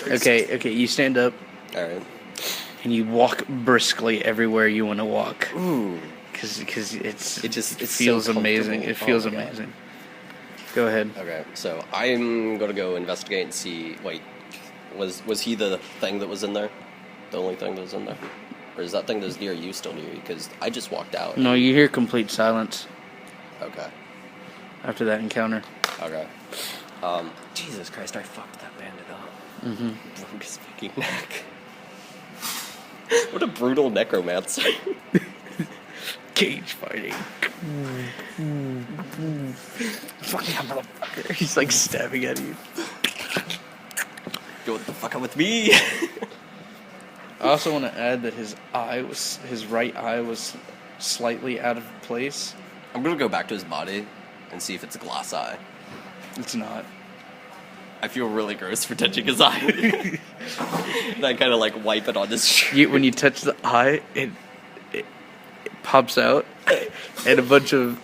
Okay, you stand up. All right. And you walk briskly everywhere you want to walk. Ooh. Because it so feels amazing. It feels amazing. God. Go ahead. Okay, so I'm gonna go investigate and see. Wait, was he the thing that was in there? The only thing that was in there, or is that thing that's near you still near you? Because I just walked out. No, you hear complete silence. Okay. After that encounter. Okay. Jesus Christ! I fucked that bandit up. Mm-hmm. Broke his fucking neck. What a brutal necromancer. Cage fighting. Fuck that motherfucker. He's like stabbing at you. Go the fuck out with me. I also want to add that his right eye was slightly out of place. I'm gonna go back to his body and see if it's a glass eye. It's not. I feel really gross for touching his eye. And I kind of like wipe it on his shirt. When you touch the eye, it pops out, and a bunch of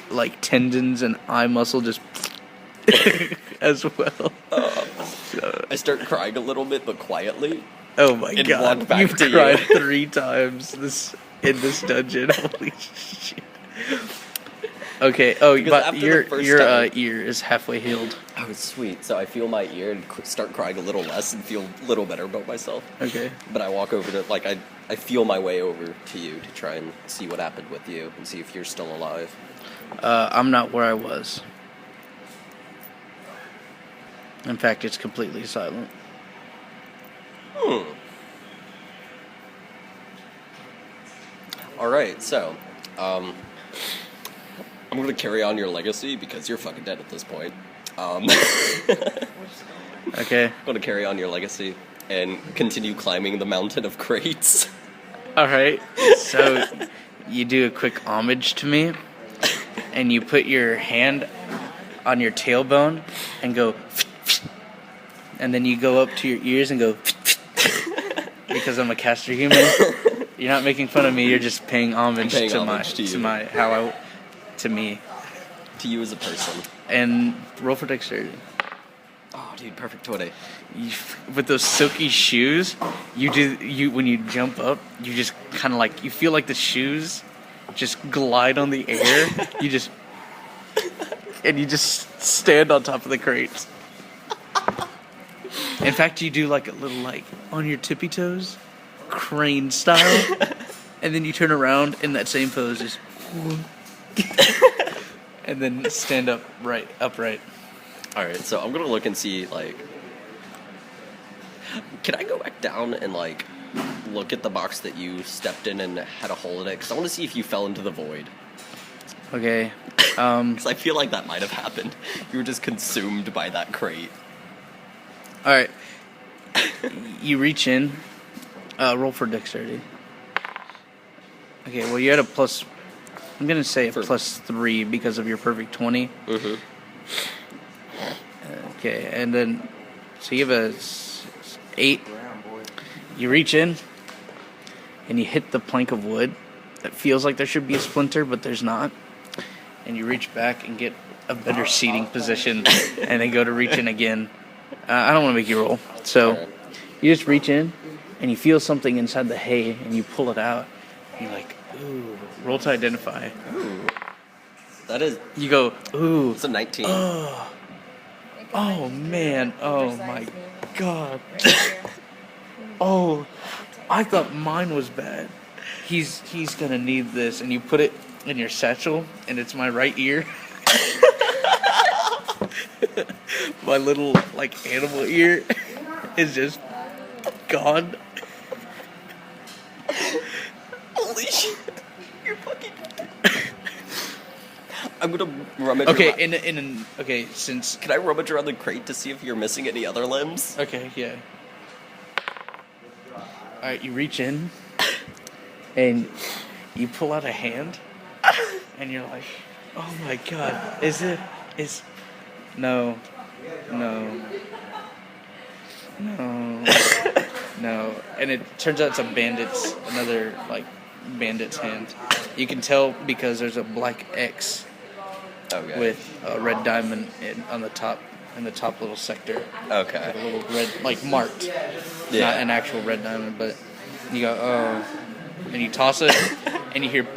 like tendons and eye muscle just as well. So. I start crying a little bit, but quietly. Oh my god! Walk back You've to cried you. 3 times in this dungeon. Holy shit! Okay. Oh, but your ear is halfway healed. Oh, sweet. So I feel my ear and start crying a little less and feel a little better about myself. Okay. But I walk over to, like, I feel my way over to you to try and see what happened with you and see if you're still alive. I'm not where I was. In fact, it's completely silent. Alright, so, I'm gonna carry on your legacy because you're fucking dead at this point. Okay. I'm gonna carry on your legacy and continue climbing the mountain of crates. Alright, so you do a quick homage to me, and you put your hand on your tailbone and go, and then you go up to your ears and go, because I'm a caster human. You're not making fun of me, you're just paying homage, to me. To you as a person. And roll for dexterity. Oh, dude, perfect 20. With those silky shoes, when you jump up, you just kind of like, you feel like the shoes just glide on the air. you just stand on top of the crates. In fact, you do like a little like on your tippy toes, crane style, and then you turn around in that same pose, just and then stand upright. Alright, so I'm gonna look and see, like, can I go back down and, like, look at the box that you stepped in and had a hole in it? Because I want to see if you fell into the void. Okay. Because I feel like that might have happened. You were just consumed by that crate. Alright. You reach in. Roll for dexterity. Okay, well, you had a plus... I'm going to say a +3 because of your perfect 20. Mm-hmm. Okay, and then... So you have a 8. You reach in, and you hit the plank of wood. That feels like there should be a splinter, but there's not. And you reach back and get a better seating position, and then go to reach in again. I don't want to make you roll. So you just reach in, and you feel something inside the hay, and you pull it out. And you're like, ooh, roll to identify. Ooh. That is... You go, ooh. It's a 19. Oh, man. Oh, my God. Oh, I thought mine was bad. He's going to need this. And you put it in your satchel, and it's my right ear. My little, like, animal ear is just gone. Holy shit. You're fucking... I'm gonna rummage Okay, okay, since... Can I rummage around the crate to see if you're missing any other limbs? Okay, yeah. Alright, you reach in, and you pull out a hand, and you're like, oh my god, no, and it turns out it's another bandit's hand. You can tell because there's a black X with a red diamond on the top in the top little sector. Okay. A little red, like marked. Yeah. Not an actual red diamond, but you go, oh. And you toss it, and you hear.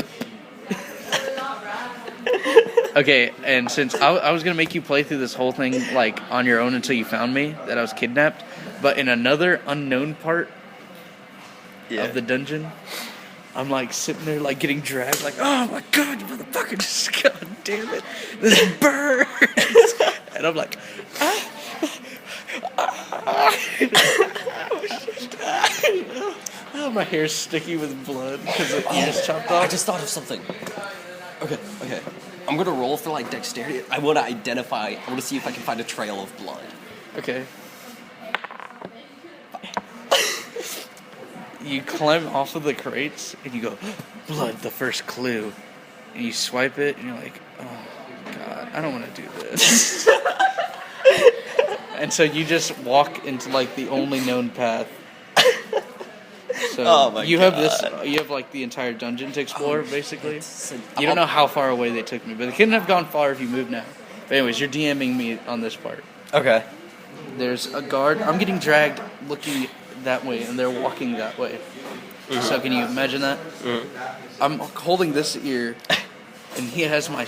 Okay, and since I was going to make you play through this whole thing, like, on your own until you found me, that I was kidnapped, but in another unknown part of the dungeon, I'm, like, sitting there, like, getting dragged, like, oh, my God, you motherfucker, just, God damn it, this burns. And I'm like, oh, my hair's sticky with blood because the ear's chopped off. I just thought of something. Okay. I'm gonna roll for like dexterity. I want to see if I can find a trail of blood. Okay. You climb off of the crates and you go, blood, the first clue. And you swipe it and you're like, oh, God, I don't want to do this. And so you just walk into like the only known path. So you have like the entire dungeon to explore, basically. You don't know how far away they took me, but they couldn't have gone far if you moved now. But anyways, you're DMing me on this part. Okay. There's a guard. I'm getting dragged looking that way, and they're walking that way. Mm-hmm. So can you imagine that? Mm-hmm. I'm holding this ear, and he has my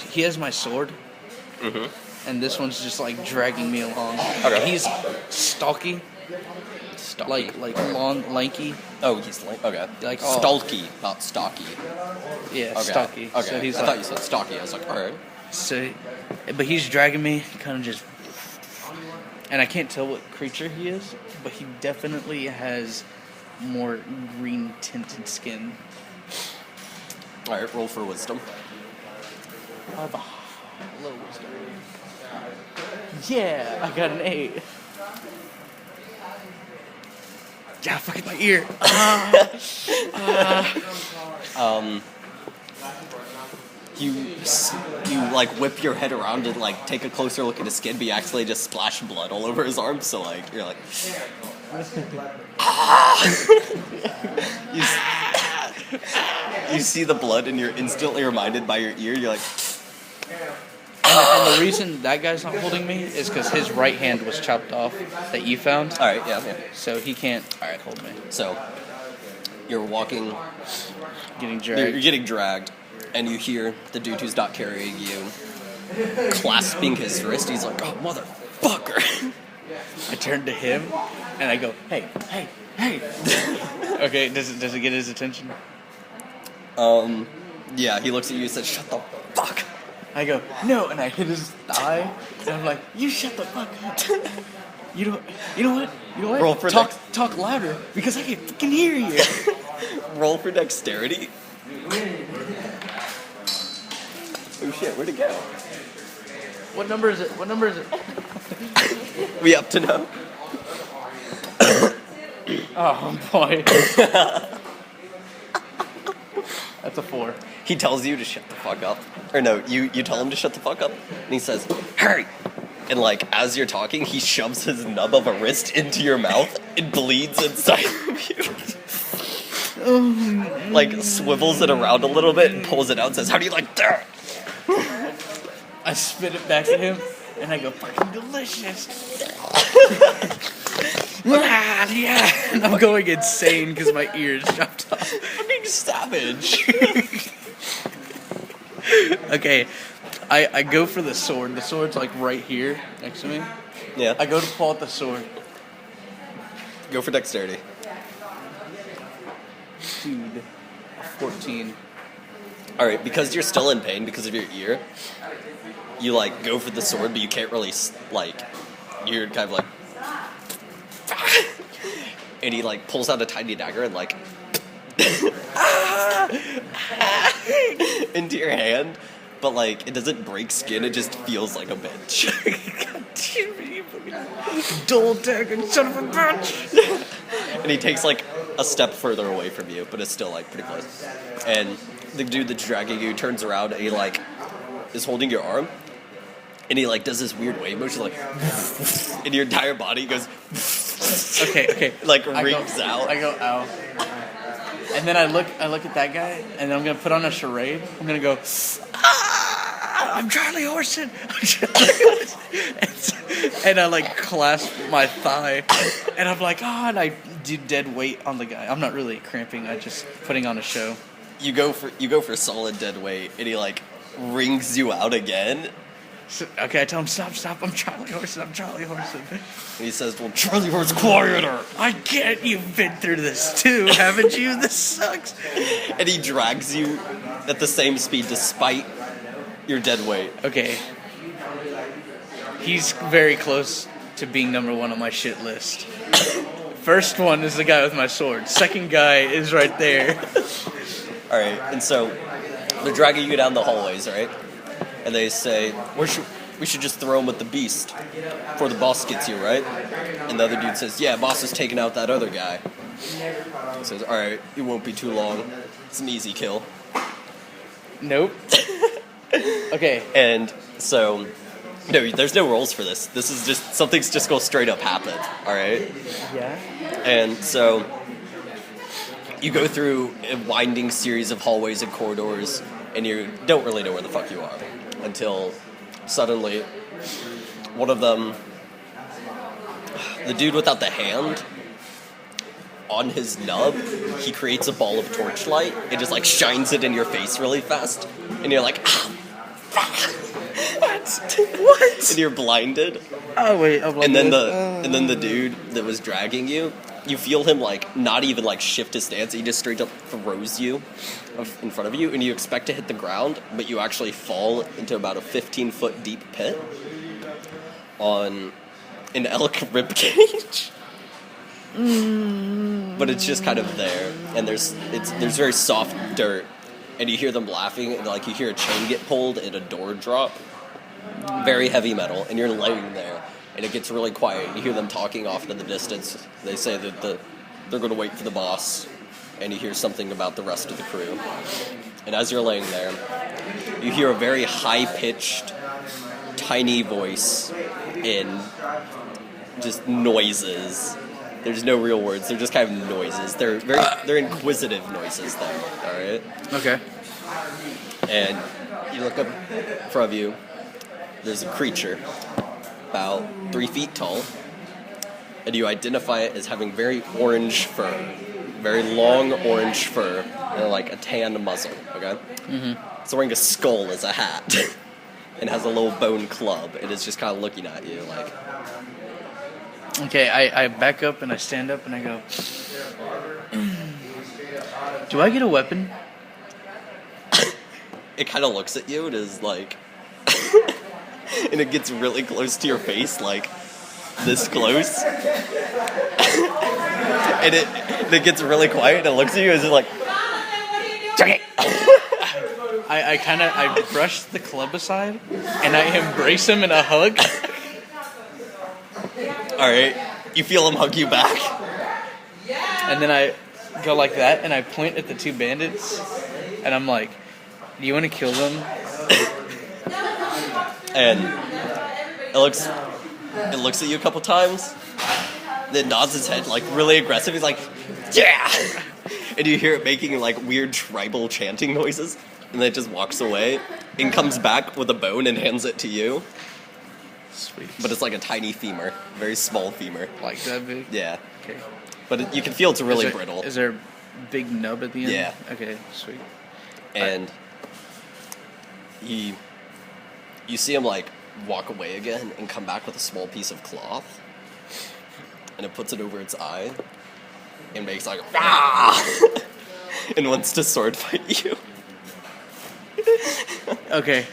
sword. Mm-hmm. And this one's just like dragging me along. Okay. He's stalky. Like long, lanky. Oh, he's like okay. Like stalky, not stocky. Yeah, okay. stocky. Okay. So he's I thought you said stocky. I was like, all right. So, but he's dragging me, kind of just, and I can't tell what creature he is, but he definitely has more green tinted skin. All right, roll for wisdom. I have a low wisdom. Yeah, I got an 8. Yeah, fucking my ear. You like whip your head around and like take a closer look at his skin, but you actually just splash blood all over his arm. So like you're like, you see the blood and you're instantly reminded by your ear. You're like. And the reason that guy's not holding me is because his right hand was chopped off that you found. All right, yeah. So he can't hold me. So you're walking, getting dragged. You're getting dragged, and you hear the dude who's not carrying you clasping his wrist. He's like, "Oh, motherfucker!" I turn to him, and I go, "Hey!" Okay, does it get his attention? Yeah. He looks at you and says, "Shut the fuck." I go, no, and I hit his thigh, and I'm like, you shut the fuck up. You know what? Roll for talk louder, because I can fucking hear you. Roll for dexterity. Oh shit, where'd it go? What number is it? We up to know? Oh boy. That's a 4. He tells you to shut the fuck up. Or no, you tell him to shut the fuck up. And he says, hurry! And like, as you're talking, he shoves his nub of a wrist into your mouth. It bleeds inside of you. Like, swivels it around a little bit and pulls it out and says, how do you like that? I spit it back at him, and I go, fucking delicious. Yeah. And I'm going insane because my ears chopped off. Fucking savage. Okay, I go for the sword. The sword's like right here next to me. Yeah. I go to pull out the sword. Go for dexterity. Dude, 14. Alright, because you're still in pain because of your ear, you like go for the sword, but you can't really like, you're kind of like, and he like pulls out a tiny dagger and like into your hand, but like it doesn't break skin, it just feels like a bitch. God damn it, you dull dagger, son of a bitch. And he takes like a step further away from you, but it's still like pretty close. And the dude that's dragging you turns around and he like is holding your arm, and he like does this weird wave motion like, and your entire body goes. Okay. Like rings out. I go, ow. And then I look at that guy, and then I'm gonna put on a charade. I'm gonna go, ah! I'm Charlie Horson. I'm Charlie Horson. And I like clasp my thigh, and I'm like, oh, and I do dead weight on the guy. I'm not really cramping. I'm just putting on a show. You go for solid dead weight, and he like rings you out again. So, okay, I tell him, stop. I'm Charlie Horson. And he says, well, Charlie Horse, quieter. I get you've been through this too, haven't you? This sucks. And he drags you at the same speed despite your dead weight. Okay. He's very close to being number one on my shit list. First one is the guy with my sword. Second guy is right there. All right, and so they're dragging you down the hallways, right? And they say, we should just throw him with the beast before the boss gets you, right? And the other dude says, yeah, boss is taking out that other guy. He says, all right, it won't be too long. It's an easy kill. Nope. Okay. And so, no, there's no rolls for this. This is just, something's just gonna straight up happen, all right? Yeah. And so, you go through a winding series of hallways and corridors, and you don't really know where the fuck you are. Until suddenly, one of them, the dude without the hand, on his nub, he creates a ball of torchlight and just like shines it in your face really fast. And you're like, what? And you're blinded. Oh wait, I'm And then the dude that was dragging you, you feel him like not even like shift his stance. He just straight up throws you in front of you, and you expect to hit the ground, but you actually fall into about a 15-foot deep pit on an elk ribcage. But it's just kind of there, and there's very soft dirt, and you hear them laughing, and like you hear a chain get pulled and a door drop. Very heavy metal, and you're laying there, and it gets really quiet. You hear them talking off in the distance. They say that they're going to wait for the boss, and you hear something about the rest of the crew. And as you're laying there, you hear a very high-pitched, tiny voice in just noises. There's no real words. They're just kind of noises. They're inquisitive noises, though. All right. Okay. And you look up in front of you. There's a creature about 3 feet tall, and you identify it as having very orange fur, very long orange fur, and like a tan muzzle. Okay. Mm-hmm. It's wearing a skull as a hat, and has a little bone club, and is just kind of looking at you like. Okay, I back up and I stand up and I go, do I get a weapon? It kind of looks at you and is like, and it gets really close to your face, like this close. and it gets really quiet and it looks at you and is like, okay. I brush the club aside and I embrace him in a hug. Alright, you feel him hug you back. And then I go like that and I point at the two bandits and I'm like, do you want to kill them? And it looks at you a couple times, then nods his head like really aggressive. He's like, yeah! And you hear it making like weird tribal chanting noises, and then it just walks away and comes back with a bone and hands it to you. Sweet. But it's like a tiny femur, very small femur. Like that big? Yeah. Okay. But you can feel it's really brittle. Is there a big nub at the end? Yeah. Okay, sweet. And you see him like walk away again and come back with a small piece of cloth, and it puts it over its eye and makes like ah! and wants to sword fight you. Okay.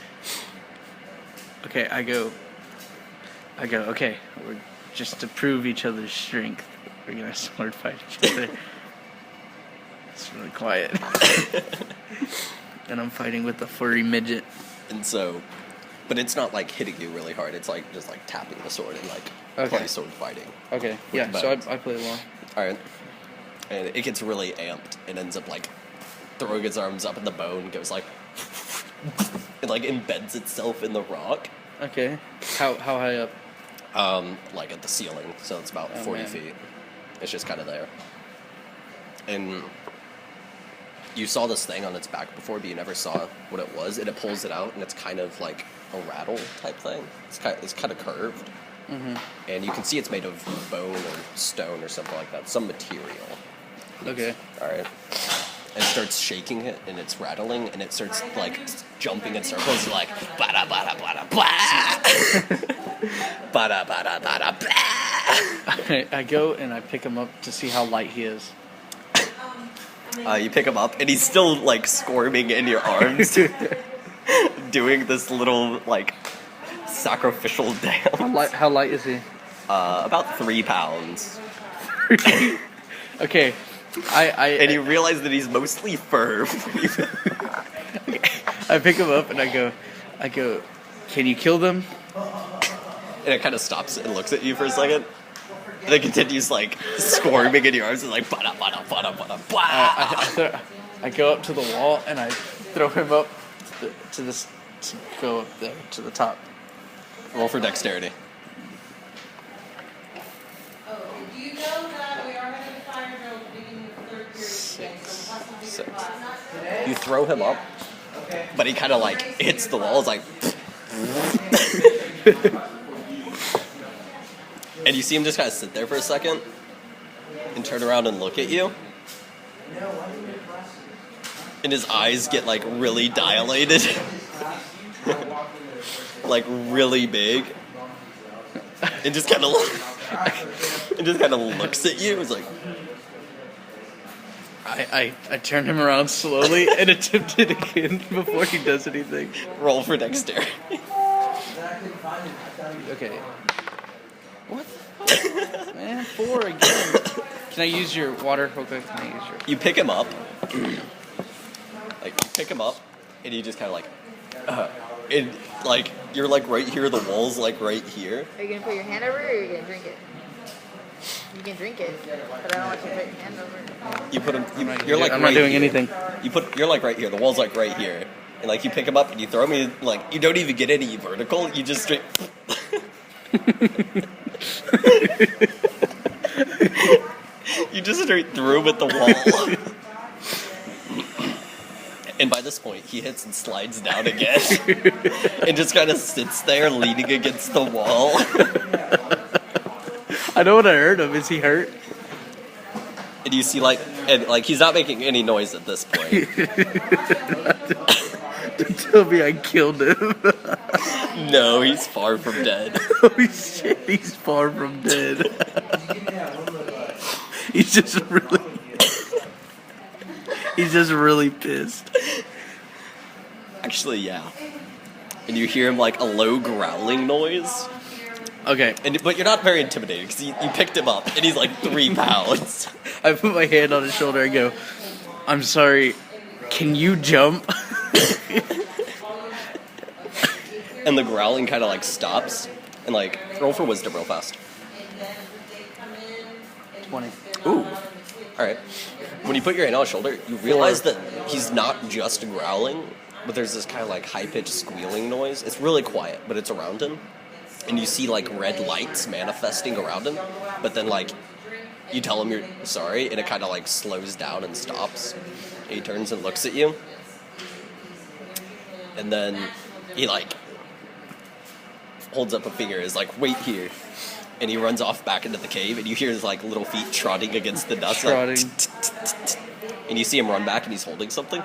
I go, okay, we're just to prove each other's strength, we're gonna sword fight each other. It's really quiet. And I'm fighting with the furry midget. And so, but it's not like hitting you really hard, it's like just like tapping the sword and like play sword fighting. Okay, yeah, so I play along. Alright. And it gets really amped and ends up like throwing its arms up and the bone goes like it like embeds itself in the rock. Okay. How high up? Like at the ceiling, so it's about 40 man. feet. It's just kind of there. And you saw this thing on its back before, but you never saw what it was, and it pulls it out, and it's kind of like a rattle type thing. It's kind of curved, and you can see it's made of bone or stone or something like that, some material. Okay. All right. And it starts shaking it, and it's rattling, and it starts like jumping in circles, like bada bada bada blah, bada bada bada blah. I go and I pick him up to see how light he is. You pick him up, and he's still like squirming in your arms, doing this little like sacrificial dance. How light is he? About 3 pounds. Okay. And you realize that he's mostly firm. I pick him up and I go, can you kill them? And it kind of stops and looks at you for a second. And it continues like squirming in your arms and like bada bada bada bada blah. I go up to the wall and I throw him up to go up there to the top. Roll for dexterity. Do you know that we are having a fire drill at the beginning of the third period? 6. You throw him up, but he kind of like hits the walls like. And you see him just kind of sit there for a second and turn around and look at you. And his eyes get like really dilated. Like really big. And just kind of looks at you. It's like I turn him around slowly and attempt it again before he does anything. roll for dexterity. Okay. What the fuck? Man, 4 again. Can I use your water real quick? Can I use your... You pick him up. Like, you pick him up, and you just kind of like... and, like, you're, like, right here, the wall's, like, right here. Are you going to put your hand over it, or are you going to drink it? You can drink it, but I don't want you to put your hand over it. You put him... I'm not doing anything. You're, like, right here. The wall's, like, right here. And, like, you pick him up, and you throw him, and, like, you don't even get any vertical. You just straight... You just straight threw him at the wall. And by this point, he hits and slides down again. And just kind of sits there leaning against the wall. I know what I heard him. Is he hurt? And you see, like, he's not making any noise at this point. Tell me I killed him. No, he's far from dead. Holy shit, he's far from dead. He's just really pissed. Actually, yeah. And you hear him, like, a low growling noise. Okay. But you're not very intimidated, because you picked him up, and he's, like, 3 pounds. I put my hand on his shoulder and go, I'm sorry, can you jump? And the growling kind of, like, stops. And, like, roll for wisdom real fast. 20. Ooh. Alright. When you put your hand on his shoulder, you realize that he's not just growling, but there's this kind of, like, high-pitched squealing noise. It's really quiet, but it's around him. And you see, like, red lights manifesting around him. But then, like, you tell him you're sorry, and it kind of, like, slows down and stops. And he turns and looks at you. And then he, like, holds up a finger, is like, wait here. And he runs off back into the cave, and you hear his, like, little feet trotting against the dust. Trotting. Like, and you see him run back, and he's holding something.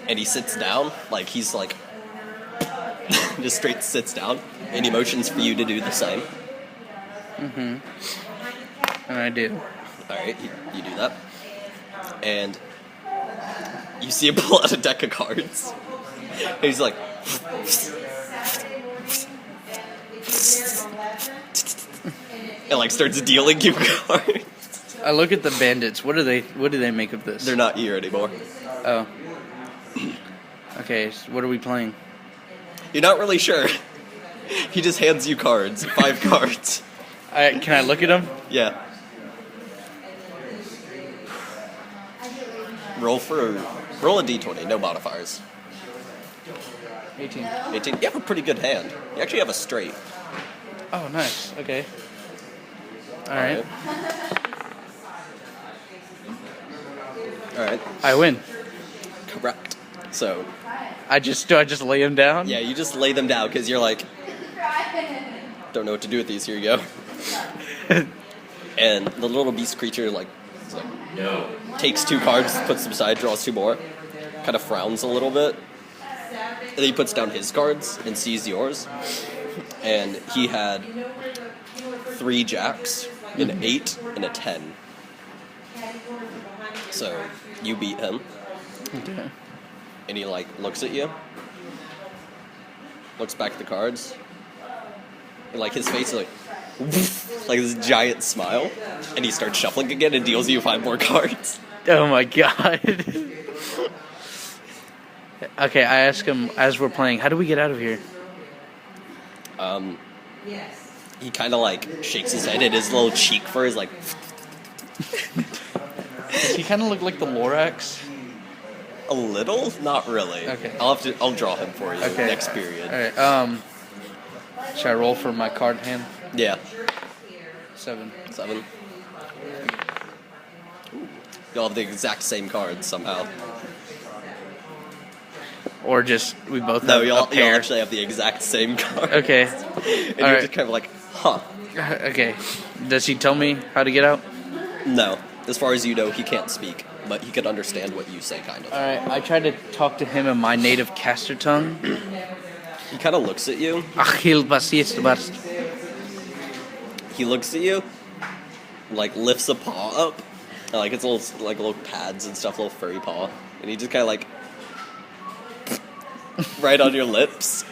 And he sits down, like, he's, like, just straight sits down, and he motions for you to do the same. Mm-hmm. And I do. Alright, you do that. And you see him pull out a deck of cards. And he's like... and, like, starts dealing you cards. I look at the bandits. What do they make of this? They're not here anymore. Oh. Okay, so what are we playing? You're not really sure. He just hands you cards. 5 cards. Can I look at them? Yeah. Roll a d20, no modifiers. 18. 18. You have a pretty good hand. You actually have a straight. Oh, nice. Okay. All right. All Alright. I win. Correct. So, I just lay him down? yeah, you just lay them down because you're like, don't know what to do with these. Here you go. And the little beast creature, like, no. Takes 2 cards, puts them aside, draws 2 more, kind of frowns a little bit. And then he puts down his cards and sees yours. And he had 3 jacks, an 8, and a 10. So, you beat him. Okay. And he, like, looks at you. Looks back at the cards. And, like, his face is like... like this giant smile. And he starts shuffling again and deals you 5 more cards. Oh my god. Okay, I ask him as we're playing, how do we get out of here? He kind of, like, shakes his head and his little cheek fur is like... Does he kind of look like the Lorax? A little? Not really. Okay. I'll draw him for you next period. Alright, should I roll for my card hand? Yeah. 7. 7. You'll have the exact same cards somehow. Or just, we both No, have you'll a pair? actually have the exact same cards. Okay. And you're Alright. just kind of like, huh. Okay. Does he tell me how to get out? No. As far as you know, he can't speak, but he can understand what you say, kind of. Alright, I tried to talk to him in my native caster tongue. He kind of looks at you. Achil basist. He looks at you, like, lifts a paw up. And, like, it's little pads and stuff, little furry paw. And he just kind of, like... right on your lips.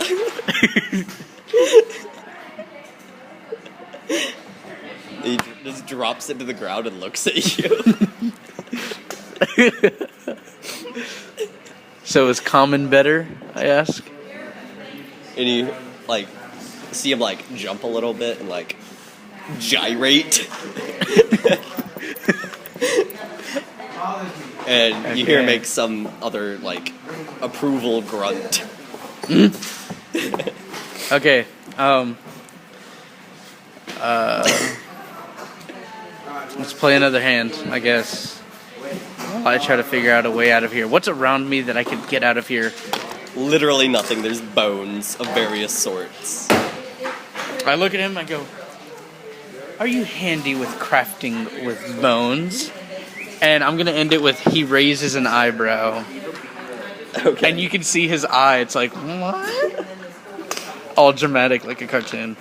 He just drops into the ground and looks at you. So is common better, I ask? And you, like, see him, like, jump a little bit and, like, gyrate. And you hear him make some other, like, approval grunt. Okay, let's play another hand, I guess. While I try to figure out a way out of here. What's around me that I could get out of here? Literally nothing. There's bones of various sorts. I look at him, I go, are you handy with crafting with bones? And I'm gonna end it with, he raises an eyebrow. Okay. And you can see his eye, it's like, what? All dramatic like a cartoon.